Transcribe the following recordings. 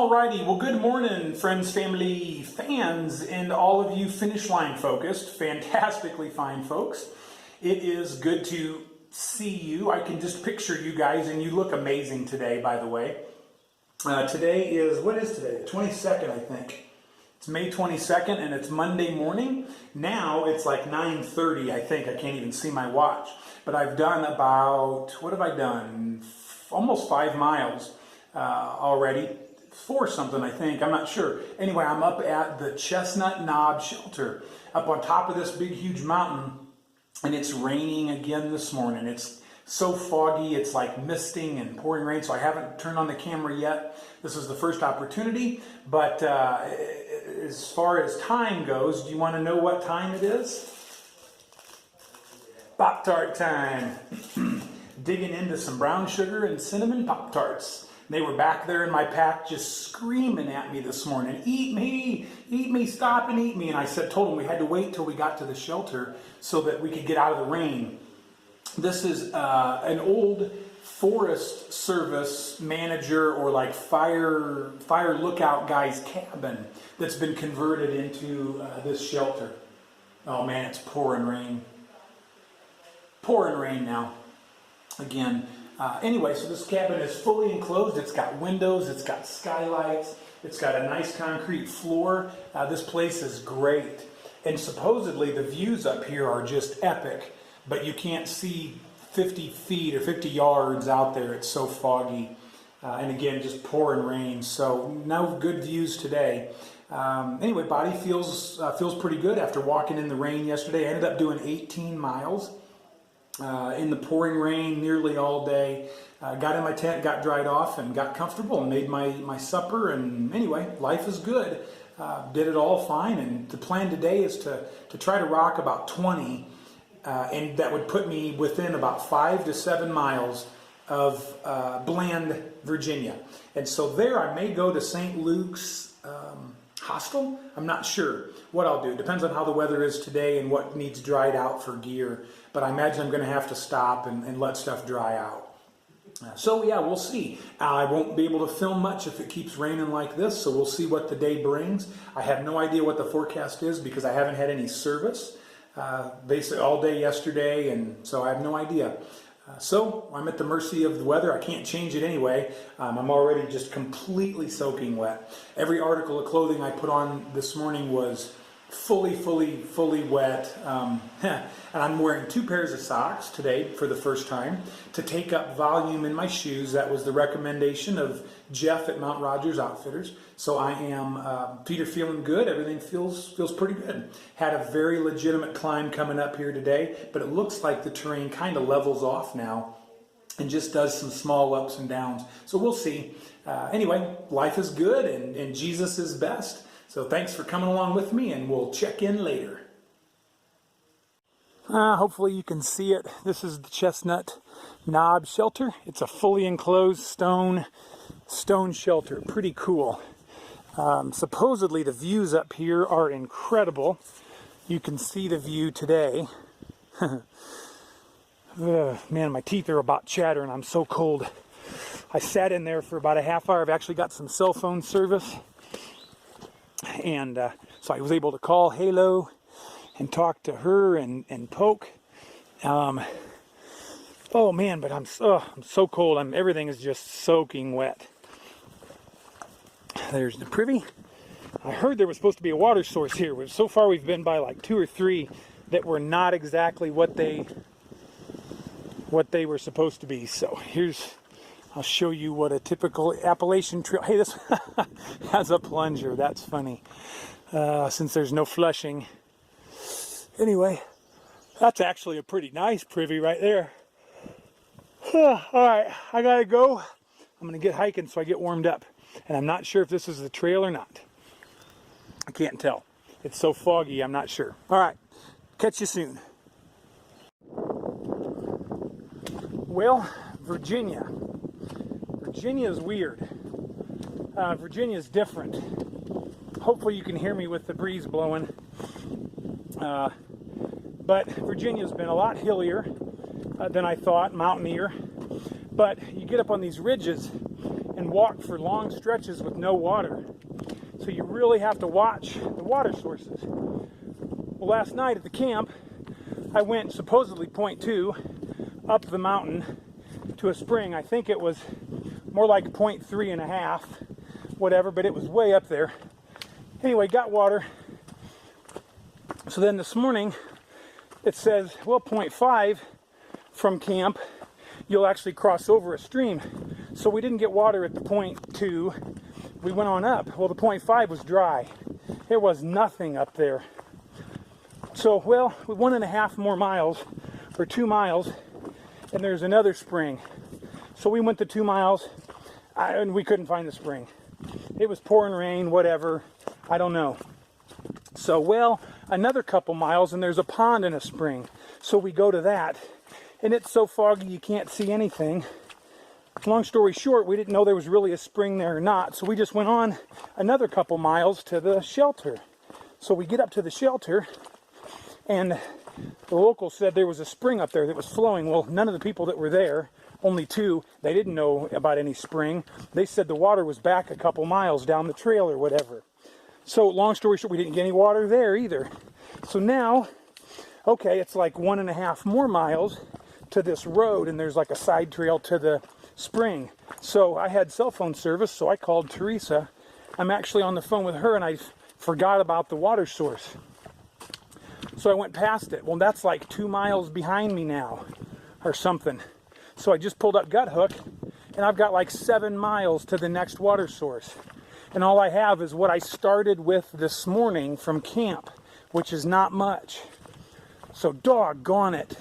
Alrighty, well good morning friends, family, fans, and all of you finish line focused, fantastically fine folks. It is good to see you. I can just picture you guys and you look amazing today, by the way. Today is, what is today? The 22nd, I think. It's May 22nd and it's Monday morning. Now it's like 9:30, I think. I can't even see my watch. But I've done about, what have I done? Almost 5 miles already. 4 something, I think. I'm not sure. Anyway, I'm up at the Chestnut Knob shelter up on top of this big, huge mountain. And it's raining again this morning. It's so foggy, it's like misting and pouring rain, so I haven't turned on the camera yet. This is the first opportunity, but as far as time goes, do you want to know what time it is? Pop-Tart time. Digging into some brown sugar and cinnamon Pop-Tarts. They were back there in my pack just screaming at me this morning, eat me, stop and eat me. And I told them we had to wait till we got to the shelter so that we could get out of the rain. This is an old Forest Service manager or like fire lookout guy's cabin that's been converted into this shelter. Oh man, it's pouring rain. Pouring rain now. Again. Anyway, so this cabin is fully enclosed. It's got windows, it's got skylights, it's got a nice concrete floor. This place is great. And supposedly the views up here are just epic, but you can't see 50 feet or 50 yards out there. It's so foggy. And again, just pouring rain. So no good views today. Anyway, body feels pretty good after walking in the rain yesterday. I ended up doing 18 miles. In the pouring rain nearly all day. Got in my tent, got dried off, and got comfortable and made my supper. And anyway, life is good. Did it all fine. And the plan today is to try to rock about 20. And that would put me within about 5 to 7 miles of Bland, Virginia. And so there I may go to St. Luke's Hostel. I'm not sure what I'll do. Depends on how the weather is today and what needs dried out for gear. But I imagine I'm going to have to stop and let stuff dry out. So yeah, we'll see. I won't be able to film much if it keeps raining like this, so we'll see what the day brings. I have no idea what the forecast is because I haven't had any service basically all day yesterday, and so I have no idea. So I'm at the mercy of the weather. I can't change it anyway. I'm already just completely soaking wet. Every article of clothing I put on this morning was fully wet. And I'm wearing 2 pairs of socks today for the first time to take up volume in my shoes. That was the recommendation of Jeff at Mount Rogers Outfitters. So I am, feet are feeling good. Everything feels pretty good. Had a very legitimate climb coming up here today, but it looks like the terrain kind of levels off now and just does some small ups and downs. So we'll see. Anyway, life is good and Jesus is best. So thanks for coming along with me, and we'll check in later. Hopefully you can see it. This is the Chestnut Knob shelter. It's a fully enclosed stone shelter. Pretty cool. Supposedly the views up here are incredible. You can see the view today. Man, my teeth are about chattering. I'm so cold. I sat in there for about a half hour. I've actually got some cell phone service. And so I was able to call Halo and talk to her and Poke. Oh man, but I'm so cold. Everything is just soaking wet. There's the privy. I heard there was supposed to be a water source here. So far we've been by like 2 or 3 that were not exactly what they were supposed to be. So I'll show you what a typical Appalachian trail. Hey, this has a plunger. That's funny. Since there's no flushing. Anyway, that's actually a pretty nice privy right there. All right, I gotta go. I'm gonna get hiking so I get warmed up. And I'm not sure if this is the trail or not. I can't tell. It's so foggy, I'm not sure. All right, catch you soon. Well, Virginia. Virginia is weird. Virginia is different. Hopefully you can hear me with the breeze blowing. But Virginia's been a lot hillier than I thought, mountainier. But you get up on these ridges, and and walk for long stretches with no water. So you really have to watch the water sources. Well, last night at the camp, I went supposedly 0.2 up the mountain to a spring. I think it was more like 0.3 and a half, whatever, but it was way up there. Anyway, got water. So then this morning, it says, well, 0.5 from camp, you'll actually cross over a stream. So we didn't get water at the 0.2. We went on up. Well, the 0.5 was dry. There was nothing up there. So, well, 1.5 more miles, or 2 miles, and there's another spring. So we went the 2 miles, and we couldn't find the spring. It was pouring rain, whatever, I don't know. So, well, another couple miles, and there's a pond and a spring. So we go to that, and it's so foggy you can't see anything. Long story short, we didn't know there was really a spring there or not, so we just went on another couple miles to the shelter. So we get up to the shelter, and the locals said there was a spring up there that was flowing. Well, none of the people that were there, only 2, they didn't know about any spring. They said the water was back a couple miles down the trail or whatever. So long story short, we didn't get any water there either. So now, okay, it's like 1.5 more miles to this road, and there's like a side trail to the spring. So I had cell phone service, so I called Teresa. I'm actually on the phone with her, and I forgot about the water source. So I went past it. Well, that's like 2 miles behind me now, or something. So I just pulled up Gut Hook, and I've got like 7 miles to the next water source. And all I have is what I started with this morning from camp, which is not much. So doggone it.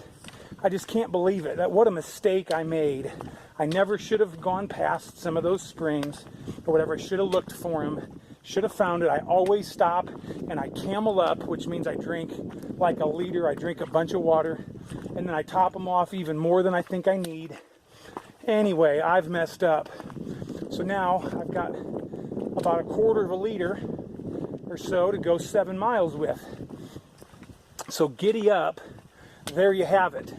I just can't believe it. What a mistake I made. I never should have gone past some of those springs or whatever. I should have looked for them. Should have found it. I always stop and I camel up, which means I drink like a liter. I drink a bunch of water, and then I top them off even more than I think I need. Anyway, I've messed up. So now I've got about a quarter of a liter or so to go 7 miles with. So giddy up. There you have it.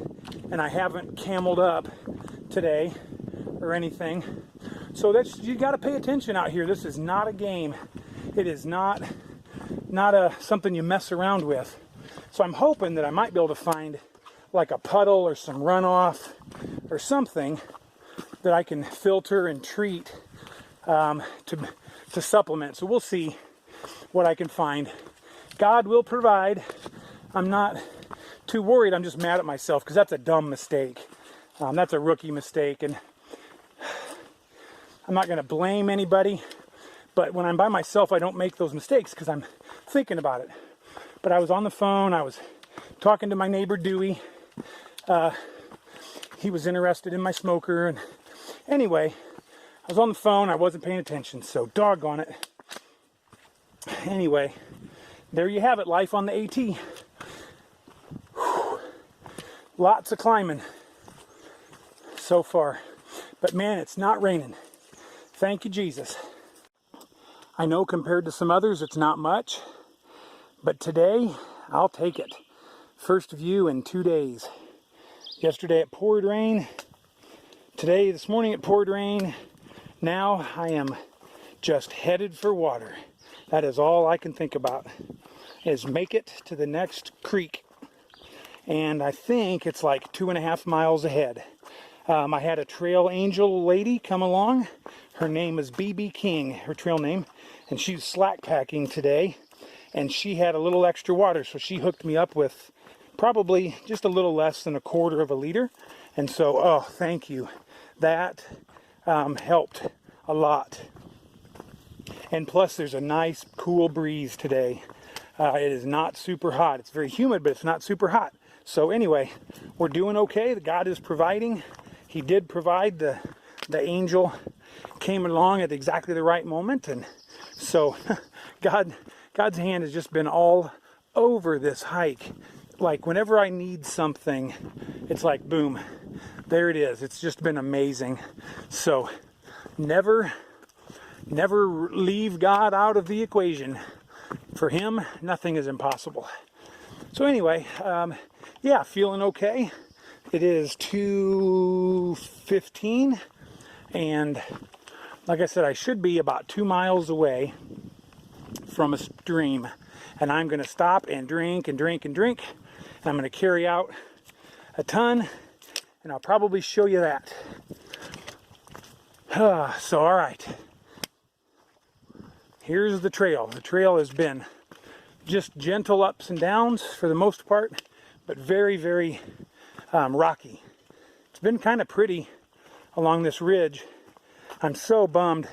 And I haven't cameled up today or anything. So that's, you got to pay attention out here. This is not a game. It is not something you mess around with. So I'm hoping that I might be able to find like a puddle or some runoff or something that I can filter and treat to supplement. So we'll see what I can find. God will provide. I'm not too worried. I'm just mad at myself because that's a dumb mistake. That's a rookie mistake, and I'm not going to blame anybody, but when I'm by myself, I don't make those mistakes because I'm thinking about it. But I was on the phone. I was talking to my neighbor, Dewey. He was interested in my smoker, and anyway, I was on the phone. I wasn't paying attention, so doggone it. Anyway, there you have it, life on the AT. Whew. Lots of climbing so far, but man, it's not raining. Thank you, Jesus. I know compared to some others, it's not much, but today, I'll take it. First view in 2 days. Yesterday it poured rain. Today, this morning it poured rain. Now I am just headed for water. That is all I can think about, is make it to the next creek. And I think it's like 2.5 miles ahead. I had a trail angel lady come along. Her name is BB King, her trail name. And she's slack packing today. And she had a little extra water, so she hooked me up with probably just a little less than a quarter of a liter. And so, oh, thank you. That helped a lot. And plus, there's a nice, cool breeze today. It is not super hot. It's very humid, but it's not super hot. So anyway, we're doing okay. God is providing. He did provide. The angel came along at exactly the right moment. And so God's hand has just been all over this hike. Like whenever I need something, it's like, boom, there it is. It's just been amazing. So never leave God out of the equation. For him, nothing is impossible. So anyway, yeah, feeling okay. It is 2:15, and like I said, I should be about 2 miles away from a stream. And I'm going to stop and drink and drink and drink. And I'm going to carry out a ton. And I'll probably show you that. So, all right. Here's the trail. The trail has been just gentle ups and downs for the most part, but very, very rocky. It's been kind of pretty along this ridge. I'm so bummed.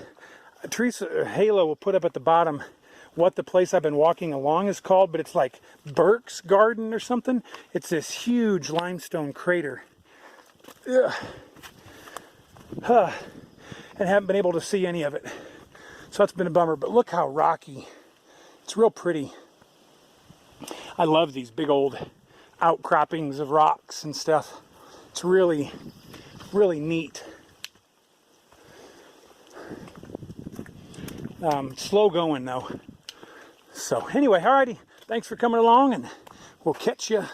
Teresa Halo will put up at the bottom what the place I've been walking along is called, but it's like Burke's Garden or something. It's this huge limestone crater. Ugh. And haven't been able to see any of it. So that's been a bummer, but look how rocky. It's real pretty. I love these big old outcroppings of rocks and stuff. It's really, really neat. Slow going though. So anyway, alrighty. Thanks for coming along, and we'll catch you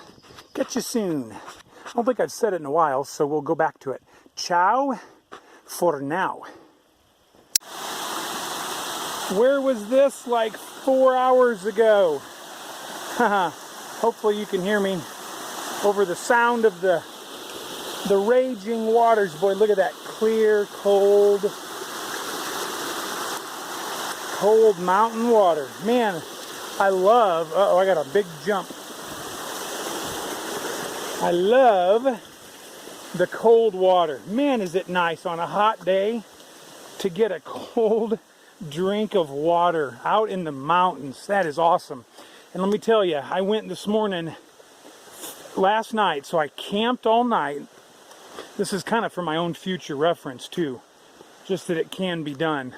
soon. I don't think I've said it in a while, so we'll go back to it. Ciao for now. Where was this like 4 hours ago? Hopefully you can hear me over the sound of the raging waters. Boy, look at that clear, cold mountain water. Man, I love, I got a big jump. I love the cold water. Man, is it nice on a hot day to get a cold drink of water out in the mountains. That is awesome. And let me tell you, I went this morning, last night, so I camped all night. This is kind of for my own future reference too, just that it can be done.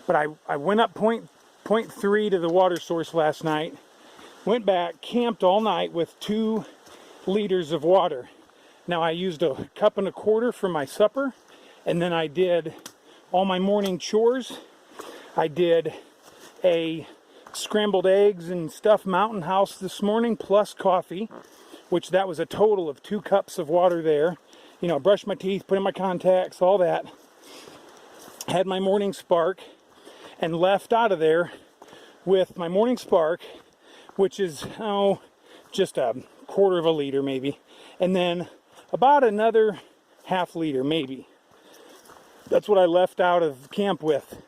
But I went up point 3 to the water source last night, went back, camped all night with 2 liters of water. Now I used a 1.25 cups for my supper, and then I did all my morning chores. I did a scrambled eggs and stuffed mountain house this morning, plus coffee, which that was a total of 2 cups of water there. You know, brushed my teeth, put in my contacts, all that. Had my morning spark, and left out of there with my morning spark, which is, just a 1/4 liter maybe. And then about another 1/2 liter maybe. That's what I left out of camp with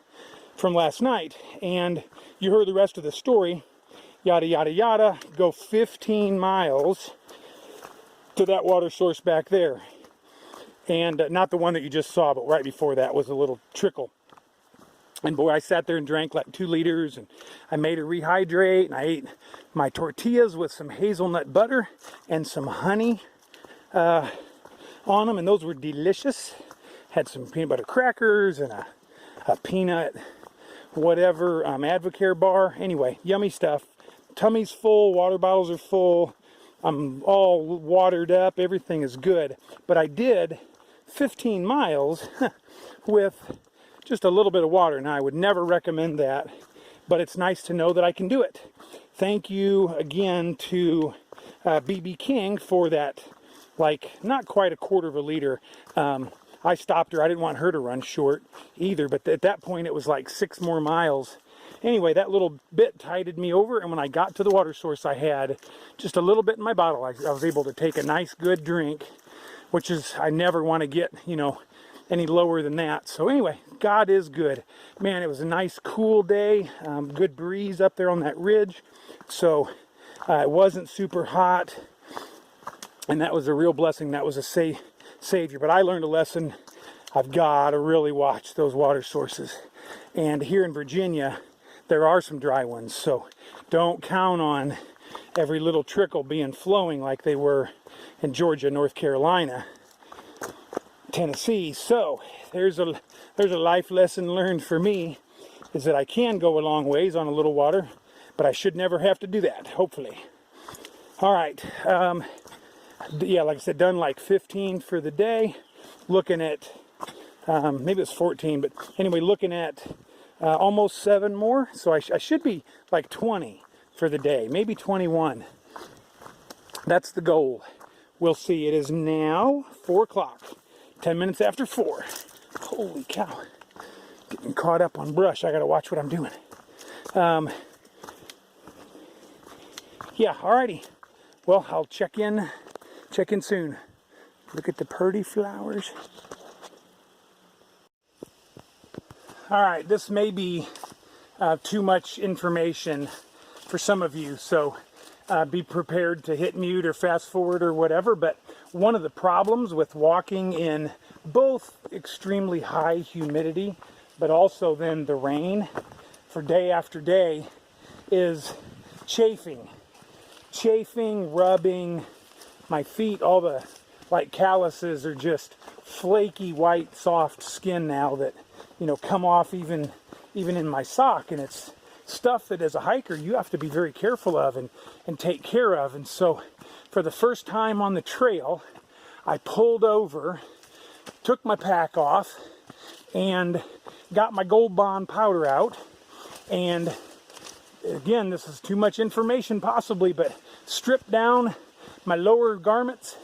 from last night. And you heard the rest of the story. Yada, yada, yada. Go 15 miles to that water source back there. And not the one that you just saw, but right before that was a little trickle. And boy, I sat there and drank like 2 liters, and I made her rehydrate, and I ate my tortillas with some hazelnut butter and some honey on them, and those were delicious. Had some peanut butter crackers and a peanut whatever Advocare bar. Anyway, yummy stuff. Tummy's full, water bottles are full. I'm all watered up. Everything is good. But I did 15 miles with just a little bit of water. Now, I would never recommend that, but it's nice to know that I can do it. Thank you again to BB King for that, like, not quite a 1/4 liter. I stopped her. I didn't want her to run short either, but at that point it was like 6 more miles. Anyway, that little bit tided me over, and when I got to the water source, I had just a little bit in my bottle. I was able to take a nice, good drink, which is, I never want to get, any lower than that. So anyway, God is good. Man, it was a nice, cool day. Good breeze up there on that ridge. So it wasn't super hot, and that was a real blessing. That was a savior. But I learned a lesson. I've got to really watch those water sources. And here in Virginia, there are some dry ones. So don't count on every little trickle being flowing like they were in Georgia, North Carolina, Tennessee. So there's a life lesson learned for me, is that I can go a long ways on a little water, but I should never have to do that, hopefully. All right. Yeah, like I said, done like 15 for the day. Looking at, maybe it's 14, but anyway, looking at almost 7 more. So I should be like 20 for the day, maybe 21. That's the goal. We'll see. It is now 4 o'clock, 10 minutes after 4. Holy cow. Getting caught up on brush. I gotta watch what I'm doing. Yeah, alrighty. Well, I'll check in soon. Look at the pretty flowers. Alright, this may be too much information for some of you, so be prepared to hit mute or fast forward or whatever, but one of the problems with walking in both extremely high humidity, but also then the rain for day after day, is chafing, rubbing. My feet, all the like calluses are just flaky, white, soft skin now that, you know, come off even in my sock, and it's stuff that as a hiker you have to be very careful of and take care of. And so for the first time on the trail, I pulled over, took my pack off, and got my Gold Bond powder out. And again, this is too much information possibly, but stripped down my lower garments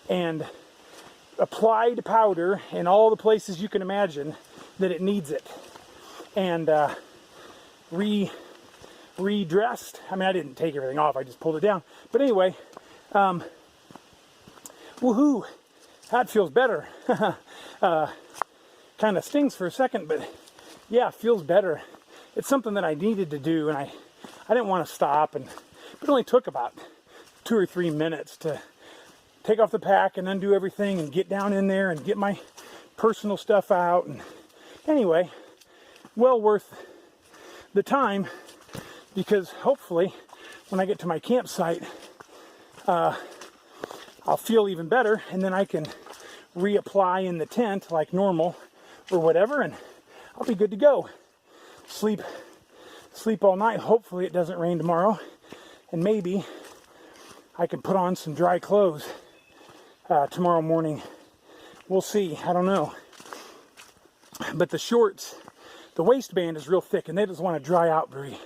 and applied powder in all the places you can imagine that it needs it. And redressed. I mean, I didn't take everything off, I just pulled it down. But anyway, woohoo, that feels better. Kind of stings for a second, but yeah, feels better. It's something that I needed to do, and I didn't want to stop, but it only took about 2 or 3 minutes to take off the pack and undo everything and get down in there and get my personal stuff out. And anyway, well worth the time, because hopefully when I get to my campsite, I'll feel even better, and then I can reapply in the tent like normal or whatever, and I'll be good to go. Sleep all night. Hopefully it doesn't rain tomorrow, and maybe I can put on some dry clothes tomorrow morning. We'll see. I don't know. But the shorts, the waistband is real thick, and they just want to dry out very,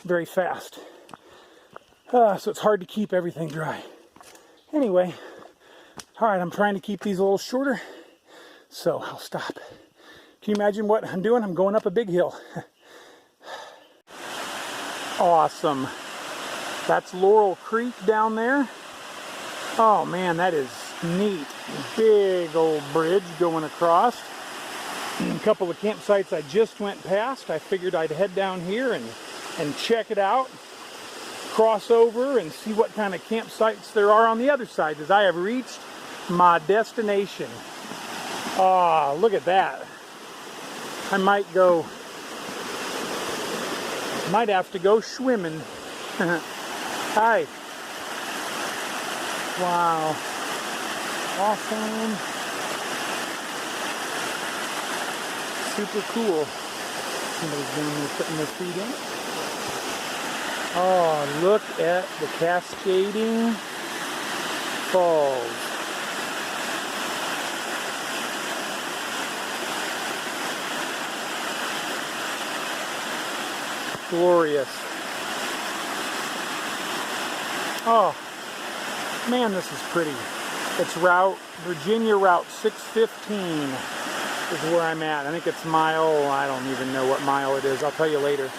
very fast. So it's hard to keep everything dry. Anyway, all right, I'm trying to keep these a little shorter, so I'll stop. Can you imagine what I'm doing? I'm going up a big hill. Awesome. That's Laurel Creek down there. Oh man, that is neat. Big old bridge going across. A couple of campsites I just went past. I figured I'd head down here and check it out. Cross over and see what kind of campsites there are on the other side, as I have reached my destination. Ah, look at that. I might have to go swimming. Hi. Wow. Awesome. Super cool. Somebody's down there putting their feet in. Oh, look at the cascading falls. Glorious. Oh, man, this is pretty. It's Virginia Route 615 is where I'm at. I think it's mile, I don't even know what mile it is. I'll tell you later.